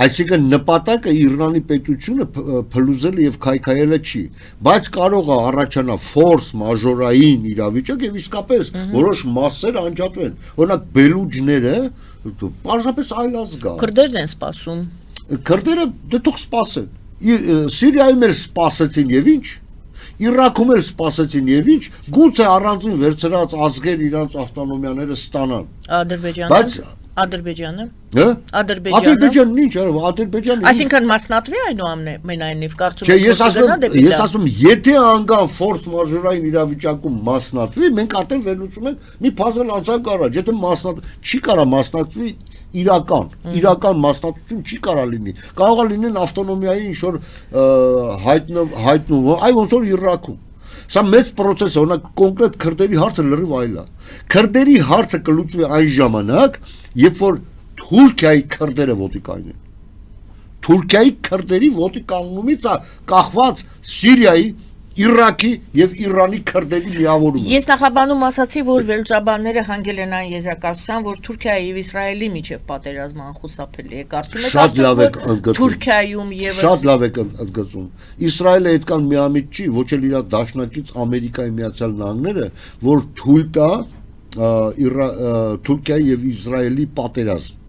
Այսինքն նպատակը Իրանի պետությունը փլուզելը եւ քայքայելը չի, բայց կարող է առաջանալ ֆորս մաժորային իրավիճակ եւ իսկապես որոշ մասեր անջատվեն։ Օրինակ Բելուջները պարզապես այլ ազգ է։ Քրդերն են սպասում։ Քրդերը դե թող սպասեն։ Սիրիայում էլ սպասեցին եւ ինչ։ Իրաքում էլ սպասեցին եւ ինչ, գուցե առանձին վերցրած ազգեր իրանց ավտոնոմիաները ստանան։ Ադրբեջանը։ Հա? Ադրբեջանն ինչ, Ադրբեջանը։ Այսինքն մասնատվի այնուամենայնիվ կարծում եք։ Ես ասում, եթե անգամ ֆորս մաժորային իրավիճակում մասնատվի, մենք արդեն վերլուծում ենք մի փազլ անցանք առաջ, եթե չի կարա մասնատվի իրական մասնատություն չի կարա լինի։ Կարող է լինեն ավտոնոմիայի ինչ-որ հայտնում, այ ոնց որ Իրաքում։ Սա մեծ process է, օրինակ կոնկրետ քրդերի հարցը լրիվ այլ է։ Քրդերի հարցը կլուծվի այն ժամանակ, երբ որ Թուրքիայի քրդերը ոտի կայնեն։ Թուրքիայի քրդերի ոտի կանգնումից է կախված Սիրիայի, Իրաքի եւ Իրանի քրդերի միավորումը։ Ես նախաբանում ասացի, որ վերլուծաբանները հանգել են այն եզրակացության, որ Թուրքիայի եւ Իսրայելի միջև պատերազմը անխուսափելի է։ Կարծում եք, շատ լավ եք ընդգծում։ Թուրքիայում եւ շատ լավ եք ընդգծում։ Իսրայելը այդքան միամիտ չի, ոչ էլ իր դաշնակից Ամերիկայի Միացյալ Նահանգները, որ թույլ տա Թուրքիայի եւ Իսրայելի պատերազմ։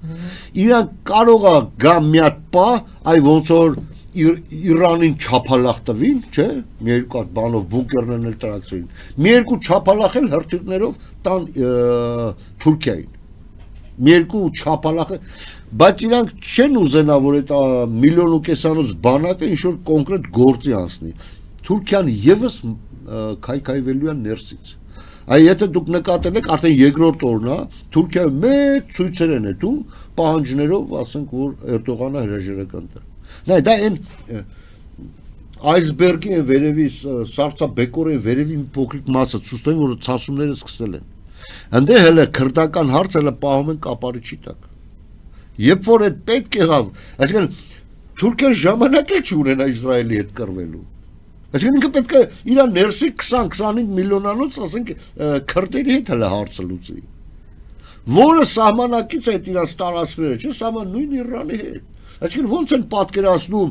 Իրան կարող է գա մի հատ պա, այ ոնց որ Իրանին չափալախ տվին, չէ, մի երկու հատ բանով բունկերներն էլ տրաքցրին, մի երկու չափալախ էլ հրթիռներով տան Թուրքիային, մի երկու չափալախ, բայց իրանք չեն ուզենա, որ այդ 1,5 միլիոն բանակը ինչ-որ կոնկրետ գործի անցնի, Թուրքիան եւս քայքայվելու է ներսից, այ եթե դուք նկատել եք, արդեն երկրորդ օրն է, Թուրքիայում մեծ ցույցեր են ետում, պահանջներով, ասենք, որ Էրդողանը հրաժարական տա։ Նայ, դա այն այսբերգի են վերևի սառցաբեկորեն վերևի մի փոքրիկ մասը ցույց տալու, որ ցասումները սկսել են։ Հանդե հələ քրդական հարցը հələ պահում են կապարիչի տակ։ Երբ որ այդ պետք եղավ, այսինքն Թուրքիան ժամանակ չի ունենա Իսրայելի հետ կռվելու։ Այսինքն ինքը պետք է իր ներսի 20-25 միլիոնանոց, ասենք, քրդերի հետ հələ հարցը լուծի։ Որը սահմանակից այդ իրանց տարածքները, չէ, սահման նույն Իրանի հետ։ Այսինքն ոնց են պատկերացնում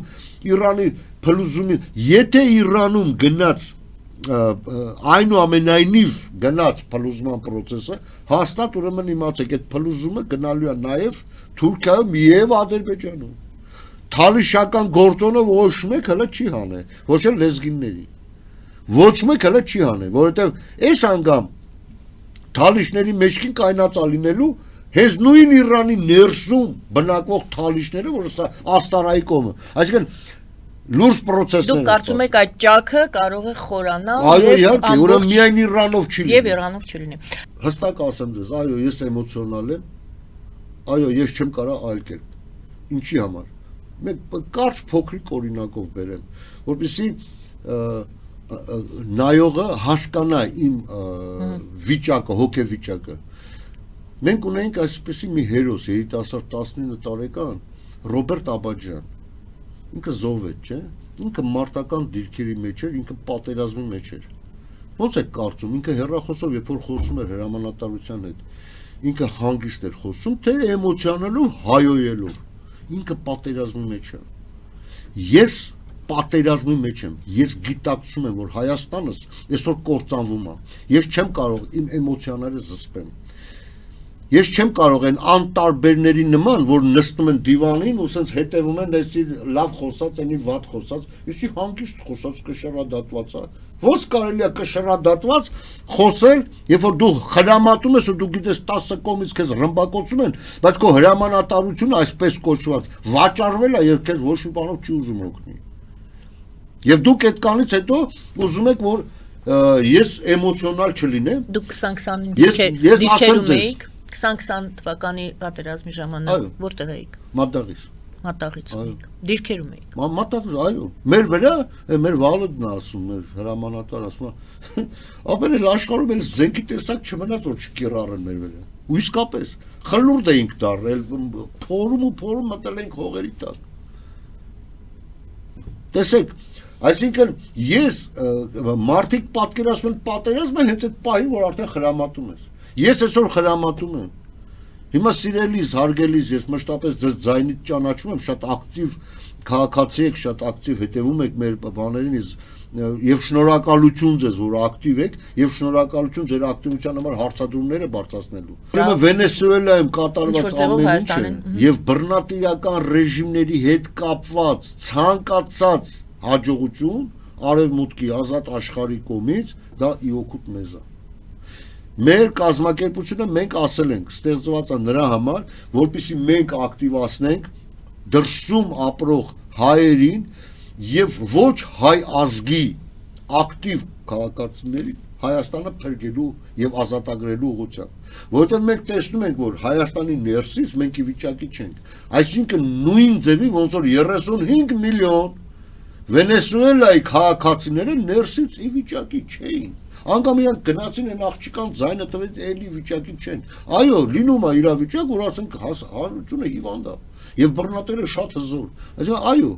Իրանի փլուզումին, եթե Իրանում գնաց այնուամենայնիվ գնաց փլուզման process-ը, հաստատ ուրեմն իմացեք, այդ փլուզումը գնալու է նաև Թուրքիայում եւ Ադրբեջանում։ Թալիշական գործոնով ոչ մեկ հələ չի հանել, ոչ էլ լեզգինների։ Ոչ մեկ հələ չի հանել, որովհետեւ այս անգամ թալիշների մեջքին կայնածա լինելու հենց նույն Իրանի ներսում բնակվող թալիշները, որ սա աստարայի կողմը, այսինքն լուրջ process-ներ։ Դուք կարծում եք այդ ճաքը կարող է խորանալ այո, իհարկե, ուրեմն միայն Իրանով չի լինի։ Եվ Իրանով չլինի։ Հստակ ասեմ ձեզ, այո, ես էմոցիոնալ եմ։ Այո, ես չեմ կարա այլ կերպ։ Ինչի համար։ Մեկ կարճ փոքրիկ օրինակով բերեմ, որպեսզի նայողը հասկանա իմ վիճակը, հոգեվիճակը։ Մենք ունենք այսպեսի մի հերոս, երիտասարդ 19 տարեկան Ռոբերտ Աբաջյան։ Ինքը զոհվեց, չէ՞։ Ինքը մարտական դիրքերի մեջ էր, ինքը պատերազմի մեջ էր։ Ոնց է կարծում, ինքը հեռախոսով երբ որ խոսում էր հրամանատարության հետ, ինքը հանգիստ էր խոսում, թե էմոցիոնալով, հայոյելով։ Ինքը պատերազմի մեջ է։ Ես պատերազմի մեջ եմ։ Ես գիտակցում եմ, որ Հայաստանս այսօր կործանվում է։ Ես չեմ կարող իմ էմոցիաները զսպեմ։ Ես չեմ կարող այն անտարբերների նման, որ նստում են դիվանին ու սենց հետևում են այսի լավ խոսած, այնի վատ խոսած, իսի հանգիստ խոսած կշռադատված է։ Ոնց կարելի է կշռադատված խոսել, երբ որ դու հրամատում ես ու դու գիտես 10 կողմից քեզ ռմբակոծում են, բայց քո հրամանատարությունը այսպես կոչված վաճառվել է, եւ քեզ ոչ մի բանով չի ուզում օգնի։ Եվ դուք այդ կանից հետո ուզում եք, որ ես էմոցիոնալ չլինեմ։ Դուք 20-25 դիրքերում եք 2020 թվականի պատերազմի ժամանակ որտեղ էիք։ Մատաղից էիք։ Դիրքերում էիք։ Մատաղից, այո։ Մեր վրա, մեր վալդն ասում, մեր հրամանատար ասում, ապեր էլ աշխարհում էլ զենքի տեսակ չմնաց որ չկիրառեն մեր վրա։ Ու իսկապես խլուրդ էինք դառել, փորում մտել ենք հողերի տակ։ Տեսեք, այսինքն ես մարդիկ պատկերացնում են պատերազմը հենց այդ պահին, որ արդեն խրամատում ես։ Ես այսօր խրամատում եմ։ Հիմա սիրելիս, հարգելիս, ես մշտապես ձեզ ձայնից ճանաչում եմ, շատ ակտիվ քաղաքացի եք, շատ ակտիվ հետևում եք մեր բաներին, եւ շնորհակալություն ձեզ, որ ակտիվ եք, եւ շնորհակալություն ձեր ակտիվության համար հարցադրումները բարձրացնելու։ Ուրեմն Վենեսուելայում կատարված ամեն ինչը եւ բռնատիրական ռեժիմների հետ կապված ցանկացած հաջողություն արևմուտքի ազատ աշխարհի կողմից դա իօգուտ մեզ է։ Մեր կազմակերպությունը մենք ասել ենք, ստեղծված է նրա համար, որպեսզի մենք ակտիվացնենք դրսում ապրող հայերին եւ ոչ հայ ազգի ակտիվ քաղաքացիներին Հայաստանը փրկելու եւ ազատագրելու ուղղությամբ, որովհետեւ մենք տեսնում ենք, որ Հայաստանի ներսից մենք ի վիճակի չենք, այսինքն նույն ձևի ոնց որ 35 միլիոն Վենեսուելայի քաղաքացիները ներսից ի վիճակի չէին, անգամ իրանք գնացին են աղջկան ձայնը տվեց էլի վիճակի չեն, այո, լինում է իրավիճակ, որ ասենք հանրությունը հիվանդ է եւ բռնատերը շատ հզոր, այսինքն այո,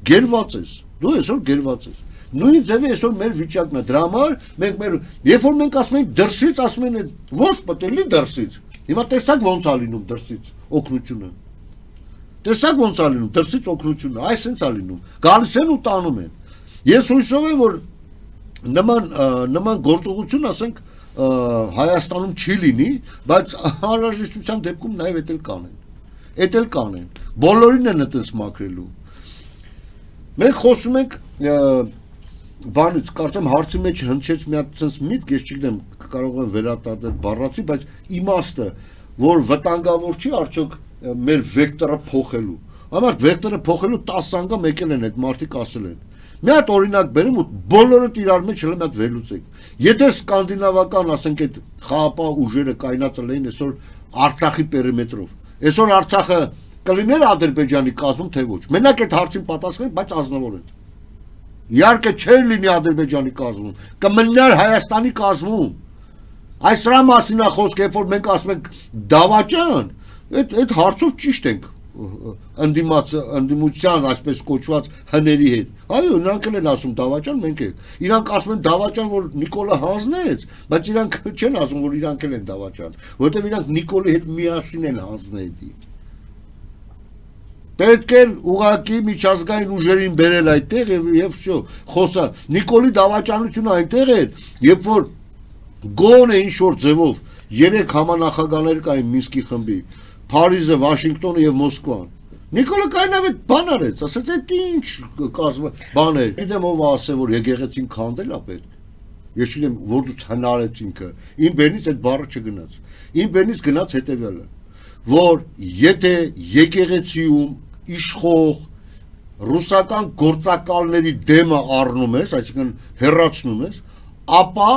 գերված ես, դու այսօր գերված ես, նույն ձևի այսօր մեր վիճակն է, դրա համար մենք մեր, երբ որ մենք ասում ենք դրսից, ասում են ոնց պետք է դրսից, հիմա տեսակ ոնց է լինում դրսից օգնությունը, տեսակ ոնց է լինում դրսից օգնությունը, այսպես է լինում, գալիս են ու տանում են, ես հույսով եմ, որ նման գործողություն, ասենք, Հայաստանում չի լինի, բայց անհրաժեշտության դեպքում նաև էդ էլ կանեն, բոլորին են այդպես մաքրելու։ Մենք խոսում ենք բանից, կարծեմ հարցի մեջ հնչեց մի հատ sense միտք, ես չգիտեմ, կարող եմ վերարտադրել բառացի, բայց իմաստը, որ վտանգավոր չի արդյոք մեր վեկտորը փոխելու։ Համար վեկտորը փոխելու 10 անգամ եկել են այդ մարդիկ ասել են։ Մի հատ օրինակ բերեմ ու բոլորը իրար մեջ հենց այդ վերլուծեք։ Եթե սկանդինավական, ասենք, այդ խաղապահ ուժերը կայնած լինեն այսօր Արցախի պերիմետրով, այսօր Արցախը կլիներ Ադրբեջանի կազմում, թե ոչ։ Մենակ այդ հարցին պատասխանենք, բայց ազնվորեն։ Իհարկե չէր լինի Ադրբեջանի կազմում, կմնար Հայաստանի կազմում։ Այս դրա մասին է խոսքը, երբ որ մենք ասում ենք դավաճան, այդ հարցով ճիշտ ենք ընդդիմության, այսպես կոչված հների հետ։ Այո, նրանք են ասում դավաճան, մենք ենք։ Իրանք ասում են դավաճան, որ Նիկոլը հանձնեց, բայց իրանք չեն ասում, որ իրանք են դավաճան, որովհետև իրանք Նիկոլի հետ միասին են հանձնել։ Պետք է ուղղակի միջազգային ուժերին բերել այդտեղ եւ всё, խոսա։ Նիկոլի դավաճանությունը այնտեղ էր, երբ որ գոնե ինչ որ ձևով 3 համանախագահներ կային Մինսկի խմբի, Փարիզը, Վաշինգտոնը եւ Մոսկվան։ Նիկոլը կայնավ այդ բան արեց, ասաց այդ ինչ կազմը բան էր։ Գիտեմ ով ասել, որ եկեղեցին քանդել է պետք։ Ես չգիտեմ, որ դու հնարեց ինքը։ Իմ բերնից այդ բառը չգնաց։ Իմ բերնից գնաց հետեւյալը, որ եթե եկեղեցիում իշխող ռուսական գործակալների դեմը առնում ես, այսինքն հեռացնում ես, ապա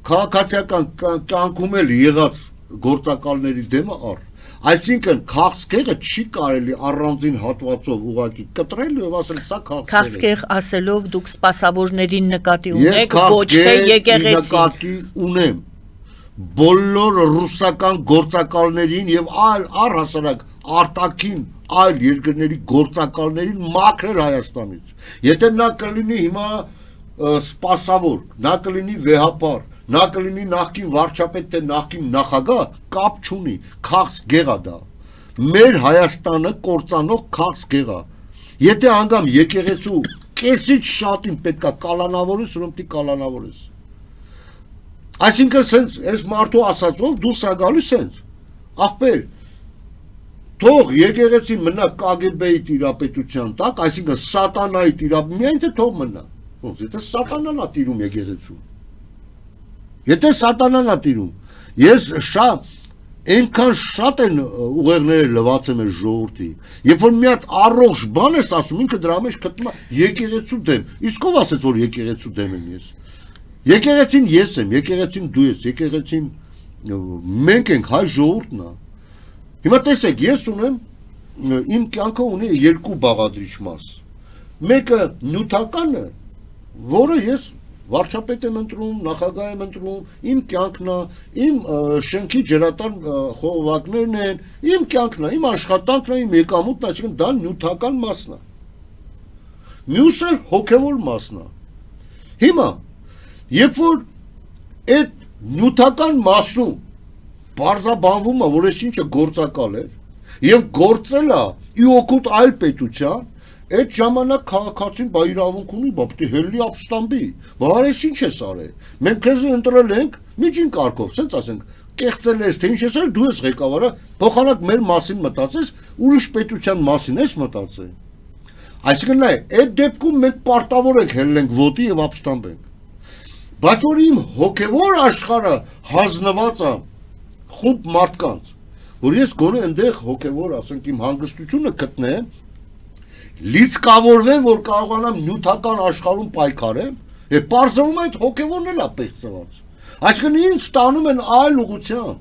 քաղաքացիական կյանքում էլ եղած գործակալների դեմը առ։ Այսինքն քաղցկեղը չի կարելի առանձին հատվածով ուղղակի կտրել եւ ասել սա քաղցկեղ է։ Քաղցկեղ ասելով դուք սպասավորներին նկատի ունեք, ոչ թե եկեղեցին։ Ես նկատի ունեմ բոլոր ռուսական գործակալներին եւ առհասարակ արտաքին այլ երկրների գործակալներին մաքրել Հայաստանից։ Եթե նա կլինի հիմա սպասավոր, նա կլինի վեհապար, նա կլինի նախկին վարչապետ, թե նախկին նախագահ, կապ չունի, քաղցկեղ է դա։ Մեր Հայաստանը կործանող քաղցկեղ է։ Եթե անգամ եկեղեցու կեսից շատին պետքա կալանավորես, ուրեմն պիտի կալանավորես։ Այսինքն սենց այս մարդու ասածով դու սա գալիս ես։ Ախպեր, թող եկեղեցին մնա KGB-ի տիրապետության տակ, այսինքն սատանայի տիրապետության, միայն թե թող մնա։ Ոնց եթե սատանան է տիրում եկեղեցու։ Եթե սատանան է տիրում, ես այնքան շատ են ուղեղները լվացել մեր ժողովրդի, երբ որ մի հատ առողջ բան ես ասում, ինքը դրա մեջ գտնում է եկեղեցու դեմ, իսկ ով ասեց, որ եկեղեցու դեմ եմ ես։ Եկեղեցին ես եմ, եկեղեցին դու ես, եկեղեցին մենք ենք, հայ ժողովուրդն է։ Հիմա տեսեք, ես ունեմ, իմ կյանքը ունի երկու բաղադրիչ մաս։ Մեկը նյութականը, որը ես վարչապետ եմ ընտրում, նախագահ եմ ընտրում, իմ կյանքն է, իմ շենքի ջրատար խողովակներն են, իմ կյանքն է, իմ աշխատանքն է, իմ եկամուտն է, այսինքն դա նյութական մասն է։ Մյուսը հոգևոր մասն է։ Հիմա, երբ որ այդ նյութական մասում բարձաբանվում է, որ այս ինչը գործակալ էր եւ գործել է ի օգուտ այլ պետության, այդ ժամանակ քաղաքացին բա իրավունք ունի, բա պետք է հելլի ապստամբի, բա այս ինչ ես արել։ Մենք քեզ ընտրել ենք միջին կարգով, ասենց ասենք, կեղծել ես, թե ինչ ես արել, դու ես ղեկավարը, փոխանակ մեր մասին մտածես, ուրիշ պետության մասին ես մտածել։ Այսինքն այդ դեպքում մենք պարտավոր ենք հելլենք ոտի եւ ապստամբենք։ Բայց որ իմ հոգեվոր աշխարհը հանձնված է խումբ մարդկանց, որ ես գոնե այնտեղ հոգեվոր, ասենք, իմ հանգստությունը գտնեմ, լիցկավորվեմ, որ կարողանամ նյութական աշխարհում պայքարեմ, եւ պարզվում է այդ հոգեվորն էլ է պեղծված։ Այսինքն ինձ տանում են այլ ուղղությամբ։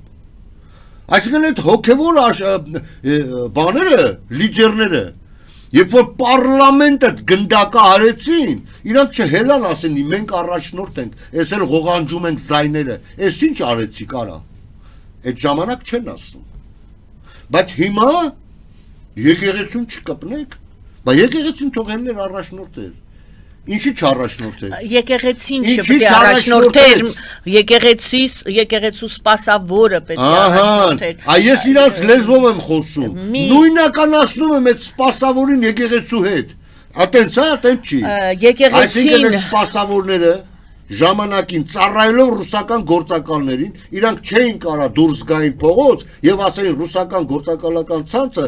Այսինքն այդ հոգեվոր բաները, լիդերները, երբ որ պարլամենտը գնդակը արեցին, իրանք չհելան ասեն, մենք առաջնորդ ենք, ես էլ ղողանջում ենք զայները, ես ինչ արեցիք արա։ Այդ ժամանակ չեն ասում։ Բայց հիմա եկեղեցուն չկպնեք, բա եկեղեցին թողել էր առաջնորդ էր։ Ինչի չառաջնորդ էր։ Եկեղեցին չպետք է առաջնորդ էր, եկեղեցու սպասավորը պետք է առաջնորդ էր։ Ահա, ես իրանց լեզվով եմ խոսում։ Նույնականացնում եմ այդ սպասավորին եկեղեցու հետ։ Ատենց է, ատենց չի։ Այսինքն այդ սպասավորները ժամանակին ծառայելով ռուսական գործակալներին, իրանք չէին կարա դուրս գային փողոց եւ ասեին ռուսական գործակալական ցանցը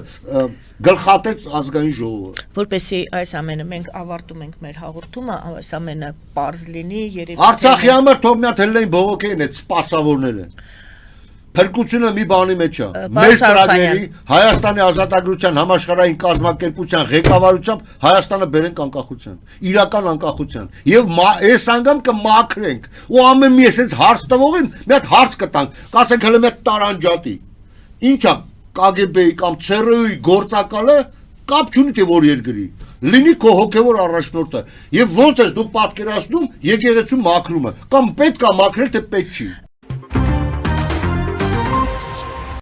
գլխատեց ազգային ժողովը։ Որպեսզի այս ամենը մենք ավարտում ենք մեր հաղորդումը, այս ամենը պարզ լինի, երևի Արցախի համար թող մի հատ հելլեն բողոքեն այդ սպասավորները։ Փրկությունը մի բանի մեջ է։ Մեր ծրագրերի Հայաստանի ազատագրության համաշխարհային կազմակերպության ղեկավարությամբ Հայաստանը բերենք անկախության, իրական անկախության։ Եվ այս անգամ կմաքրենք։ Ու ամեն մի էսենց հարց տվողին մի հատ հարց կտանք, կասենք հələ մի հատ տարանջատի։ Ինչա KGB-ի կամ ՑՌՈ-ի գործակալը կապ չունի թե որ երկրի։ Լինի քո հոգևոր առաջնորդը եւ ոնց ես դու պատկերացնում եկեղեցու մաքրումը կամ պետք է մաքրել թե պետք չի։